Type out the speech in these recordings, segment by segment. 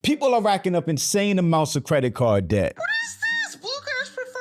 People are racking up insane amounts of credit card debt. What is this? Blue guys prefer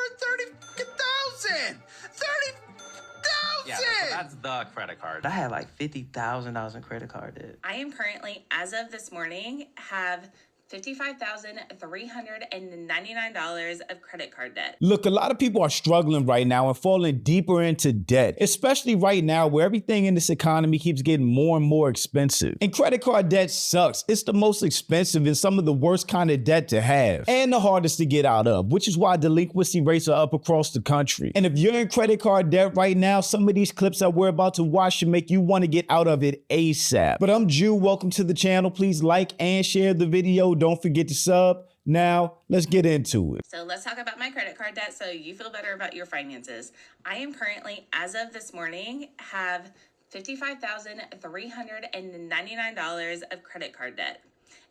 30,000. 30,000. Yeah, so that's the credit card. I had like $50,000 in credit card debt. I am currently, as of this morning, have $55,399 of credit card debt. Look, a lot of people are struggling right now and falling deeper into debt, especially right now where everything in this economy keeps getting more and more expensive. And credit card debt sucks. It's the most expensive and some of the worst kind of debt to have and the hardest to get out of, which is why delinquency rates are up across the country. And if you're in credit card debt right now, some of these clips that we're about to watch should make you want to get out of it ASAP. But I'm Jew. Welcome to the channel. Please like and share the video. Don't forget to sub. Now, let's get into it. So let's talk about my credit card debt so you feel better about your finances. I am currently, as of this morning, have $55,399 of credit card debt.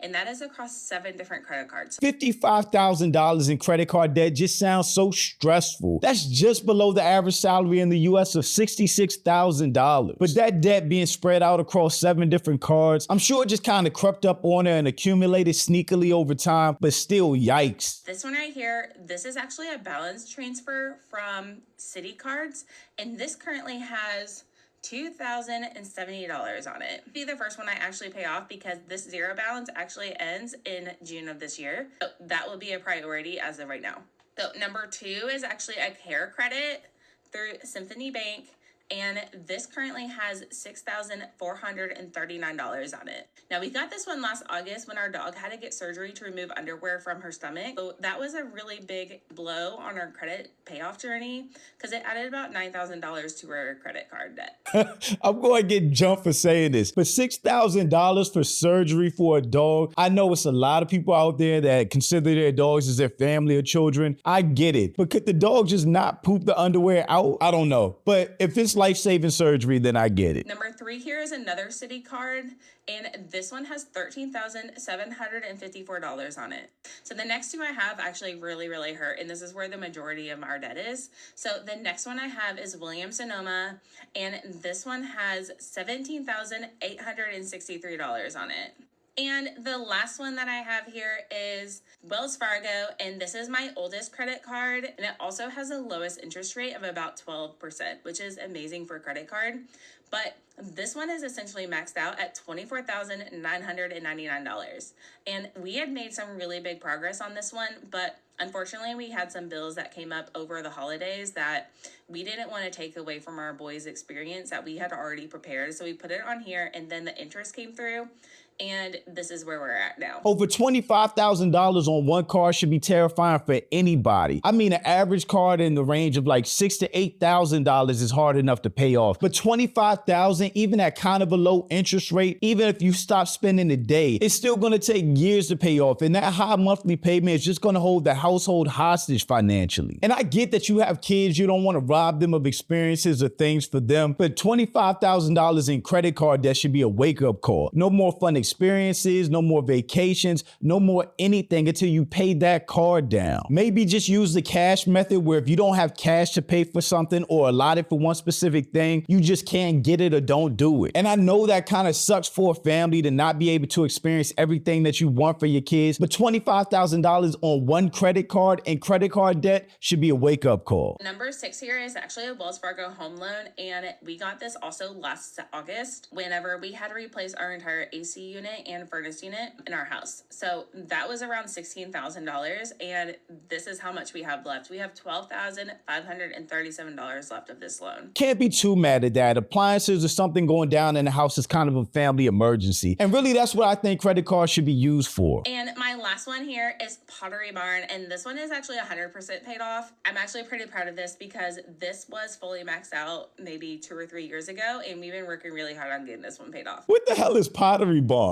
And that is across 7 different credit cards. $55,000 in credit card debt just sounds so stressful. That's just below the average salary in the US of $66,000. But that debt being spread out across 7 different cards, I'm sure it just kind of crept up on her and accumulated sneakily over time, but still, yikes. This one right here, this is actually a balance transfer from Citi Cards, and this currently has $2,070 on it. Be the first one I actually pay off because this zero balance actually ends in June of this year. So that will be a priority as of right now. So number 2 is actually a care credit through Symphony Bank. And this currently has $6,439 on it. Now, we got this one last August when our dog had to get surgery to remove underwear from her stomach. So that was a really big blow on our credit payoff journey because it added about $9,000 to our credit card debt. I'm going to get jumped for saying this, but $6,000 for surgery for a dog. I know it's a lot of people out there that consider their dogs as their family or children. I get it, but could the dog just not poop the underwear out? I don't know. But if it's life-saving surgery, then I get it. Number 3 here is another Citi card, and this one has $13,754 on it. So the next 2 I have actually really hurt, and this is where the majority of our debt is. So the next one I have is Williams-Sonoma, and this one has $17,863 on it. And the last one that I have here is Wells Fargo, and this is my oldest credit card, and it also has the lowest interest rate of about 12%, which is amazing for a credit card. But this one is essentially maxed out at $24,999. And we had made some really big progress on this one, but unfortunately, we had some bills that came up over the holidays that we didn't want to take away from our boys' experience that we had already prepared. So we put it on here, and then the interest came through. And this is where we're at now. Over $25,000 on one card should be terrifying for anybody. I mean, an average card in the range of like $6,000 to $8,000 is hard enough to pay off. But $25,000, even at kind of a low interest rate, even if you stop spending a day, it's still going to take years to pay off. And that high monthly payment is just going to hold the household hostage financially. And I get that you have kids, you don't want to rob them of experiences or things for them, but $25,000 in credit card debt should be a wake-up call. No more fun experiences, no more vacations, no more anything until you pay that card down. Maybe just use the cash method where if you don't have cash to pay for something or allot it for one specific thing, you just can't get it or don't do it. And I know that kind of sucks for a family to not be able to experience everything that you want for your kids, but $25,000 on one credit card and credit card debt should be a wake-up call. Number 6 here is actually a Wells Fargo home loan, and we got this also last August whenever we had to replace our entire AC unit and furnace unit in our house. So that was around $16,000, and this is how much we have left. We have $12,537 left of this loan. Can't be too mad at that. Appliances or something going down in the house is kind of a family emergency. And really, that's what I think credit cards should be used for. And my last one here is Pottery Barn, and this one is actually 100% paid off. I'm actually pretty proud of this because this was fully maxed out maybe 2 or 3 years ago, and we've been working really hard on getting this one paid off. What the hell is Pottery Barn?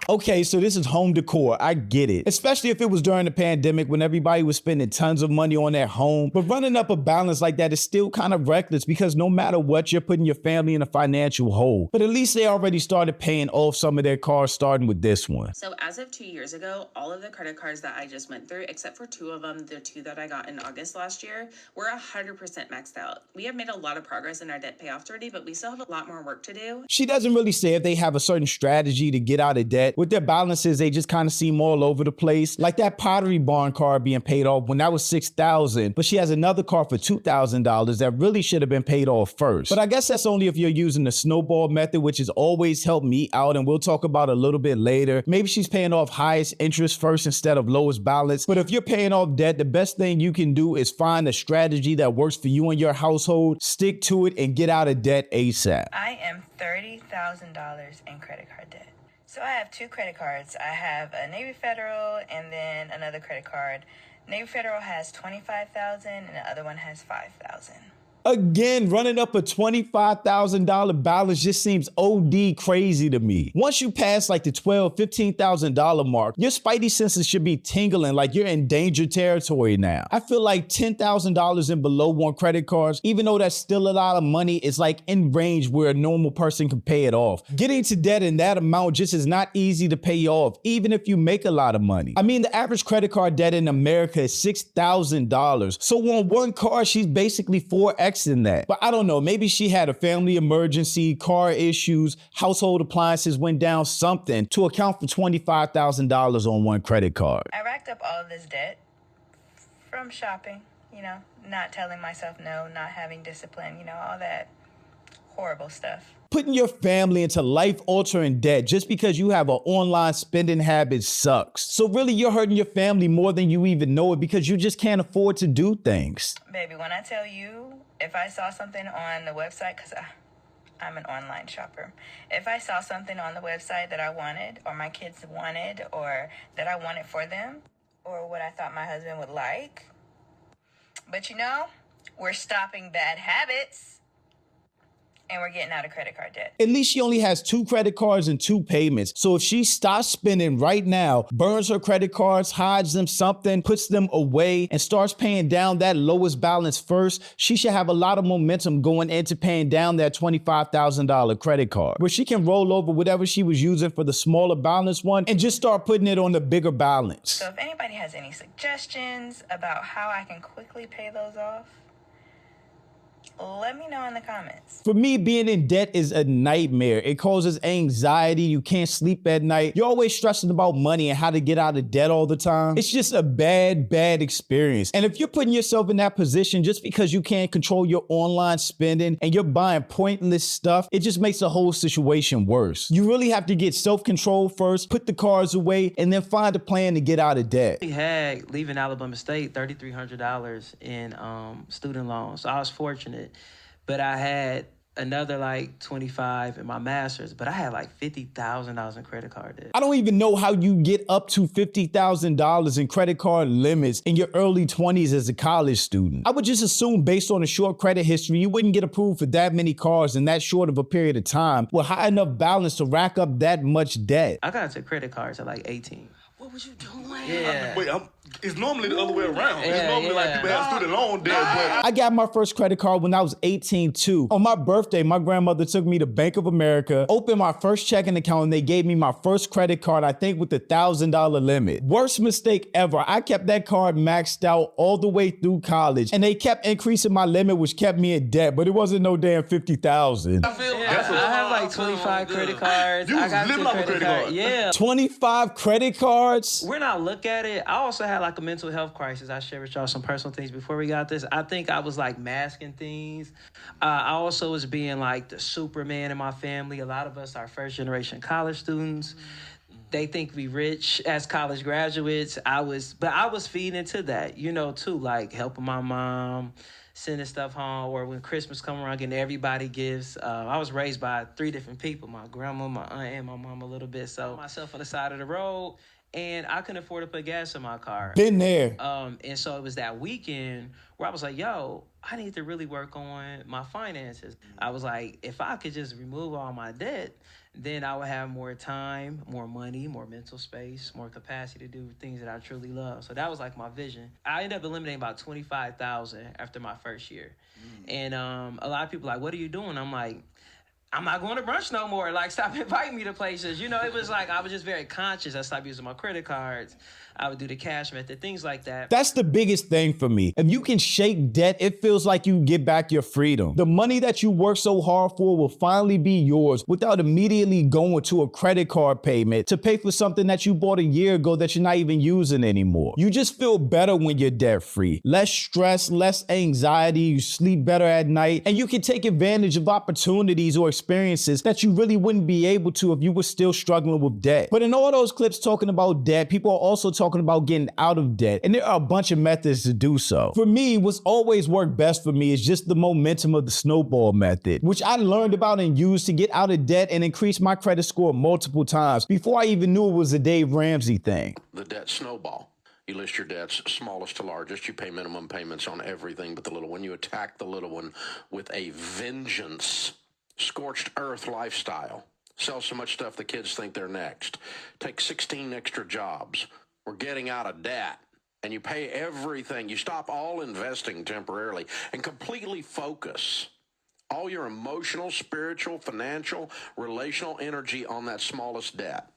Okay, so this is home decor. I get it. Especially if it was during the pandemic when everybody was spending tons of money on their home. But running up a balance like that is still kind of reckless because no matter what, you're putting your family in a financial hole. But at least they already started paying off some of their cars, starting with this one. So as of 2 years ago, all of the credit cards that I just went through, except for two of them, the two that I got in August last year, were 100% maxed out. We have made a lot of progress in our debt payoff journey, but we still have a lot more work to do. She doesn't really say if they have a certain strategy to get out of debt. With their balances, they just kind of seem all over the place. Like that Pottery Barn card being paid off when that was $6,000, but she has another card for $2,000 that really should have been paid off first. But I guess that's only if you're using the snowball method, which has always helped me out, and we'll talk about a little bit later. Maybe she's paying off highest interest first instead of lowest balance. But if you're paying off debt, the best thing you can do is find a strategy that works for you and your household, stick to it, and get out of debt ASAP. I am $30,000 in credit card debt. So I have two credit cards. I have a Navy Federal and then another credit card. Navy Federal has $25,000 and the other one has $5,000. Again, running up a $25,000 balance just seems OD crazy to me. Once you pass like the $12,000, $15,000 mark, your spidey senses should be tingling like you're in danger territory now. I feel like $10,000 and below on credit cards, even though that's still a lot of money, is like in range where a normal person can pay it off. Getting to debt in that amount just is not easy to pay off, even if you make a lot of money. I mean, the average credit card debt in America is $6,000. So on one card, she's basically 4x in that. But I don't know, maybe she had a family emergency, car issues, household appliances went down, something to account for $25,000 on one credit card. I racked up all of this debt from shopping, not telling myself no, not having discipline, all that horrible stuff. Putting your family into life-altering debt just because you have an online spending habit sucks. So really, you're hurting your family more than you even know it because you just can't afford to do things. Baby, when I tell you, if I saw something on the website, because I'm an online shopper, if I saw something on the website that I wanted, or my kids wanted, or that I wanted for them, or what I thought my husband would like, but we're stopping bad habits. And we're getting out of credit card debt. At least she only has 2 credit cards and 2 payments. So if she stops spending right now, burns her credit cards, hides them something, puts them away, and starts paying down that lowest balance first, she should have a lot of momentum going into paying down that $25,000 credit card, where she can roll over whatever she was using for the smaller balance one and just start putting it on the bigger balance. So if anybody has any suggestions about how I can quickly pay those off, let me know in the comments. For me, being in debt is a nightmare. It causes anxiety. You can't sleep at night. You're always stressing about money and how to get out of debt all the time. It's just a bad experience. And if you're putting yourself in that position just because you can't control your online spending and you're buying pointless stuff, it just makes the whole situation worse. You really have to get self-control first, put the cards away, and then find a plan to get out of debt. We had, leaving Alabama State, $3,300 in student loans. So I was fortunate. But I had another like 25 in my master's, but I had like $50,000 in credit card debt. I don't even know how you get up to $50,000 in credit card limits in your early 20s as a college student. I would just assume based on a short credit history, you wouldn't get approved for that many cards in that short of a period of time with high enough balance to rack up that much debt. I got into credit cards at like 18. What was you doing? Yeah. Wait, it's normally the other way around. Yeah, It's normally like people have student loan debt, but I got my first credit card when I was 18 too. On my birthday, my grandmother took me to Bank of America, opened my first checking account, and they gave me my first credit card, I think with the $1,000 limit. Worst mistake ever. I kept that card maxed out all the way through college, and they kept increasing my limit, which kept me in debt, but it wasn't no damn $50,000. I have like 25 credit cards. You I was got living two off a credit credit cards. card. Yeah. 25 credit cards? We're not look at it. I also had like a mental health crisis. I shared with y'all some personal things before we got this. I think I was like masking things. I also was being like the Superman in my family. A lot of us are first generation college students. They think we rich as college graduates. I was feeding into that, too, like helping my mom, sending stuff home, or when Christmas come around, getting everybody gifts. I was raised by 3 different people, my grandma, my aunt, and my mom a little bit. So myself on the side of the road, and I couldn't afford to put gas in my car. Been there. And so it was that weekend where I was like, yo, I need to really work on my finances. I was like, if I could just remove all my debt, then I would have more time, more money, more mental space, more capacity to do things that I truly love. So that was like my vision. I ended up eliminating about 25,000 after my first year. And a lot of people are like, what are you doing? I'm like, I'm not going to brunch no more. Like, stop inviting me to places. You know, it was like, I was just very conscious. I stopped using my credit cards. I would do the cash method, things like that. That's the biggest thing for me. If you can shake debt, it feels like you get back your freedom. The money that you work so hard for will finally be yours without immediately going to a credit card payment to pay for something that you bought a year ago that you're not even using anymore. You just feel better when you're debt free. Less stress, less anxiety, you sleep better at night, and you can take advantage of opportunities or experiences that you really wouldn't be able to if you were still struggling with debt. But in all those clips talking about debt, people are also talking about getting out of debt, and there are a bunch of methods to do so. For me, what's always worked best for me is just the momentum of the snowball method, which I learned about and used to get out of debt and increase my credit score multiple times before I even knew it was a Dave Ramsey thing. The debt snowball. You list your debts smallest to largest. You pay minimum payments on everything but the little one. You attack the little one with a vengeance. Scorched earth lifestyle. Sell so much stuff the kids think they're next. Take 16 extra jobs. We're getting out of debt. And you pay everything. You stop all investing temporarily and completely focus all your emotional, spiritual, financial, relational energy on that smallest debt.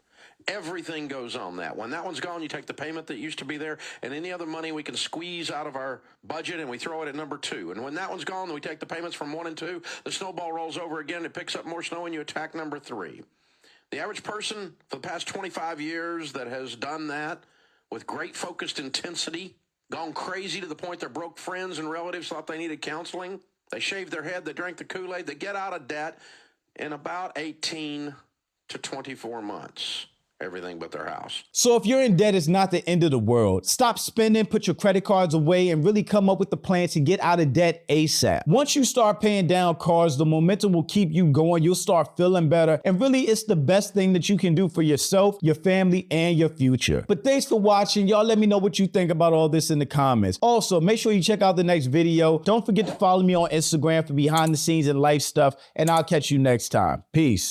Everything goes on that. When that one's gone, you take the payment that used to be there and any other money we can squeeze out of our budget and we throw it at number 2. And when that one's gone, we take the payments from 1 and 2. The snowball rolls over again. It picks up more snow and you attack number 3. The average person for the past 25 years that has done that with great focused intensity, gone crazy to the point their broke friends and relatives thought they needed counseling. They shaved their head. They drank the Kool-Aid. They get out of debt in about 18 to 24 months. Everything but their house. So if you're in debt, it's not the end of the world. Stop spending, put your credit cards away, and really come up with the plan to get out of debt ASAP. Once you start paying down cards, the momentum will keep you going. You'll start feeling better. And really, it's the best thing that you can do for yourself, your family, and your future. But thanks for watching. Y'all let me know what you think about all this in the comments. Also, make sure you check out the next video. Don't forget to follow me on Instagram for behind the scenes and life stuff. And I'll catch you next time. Peace.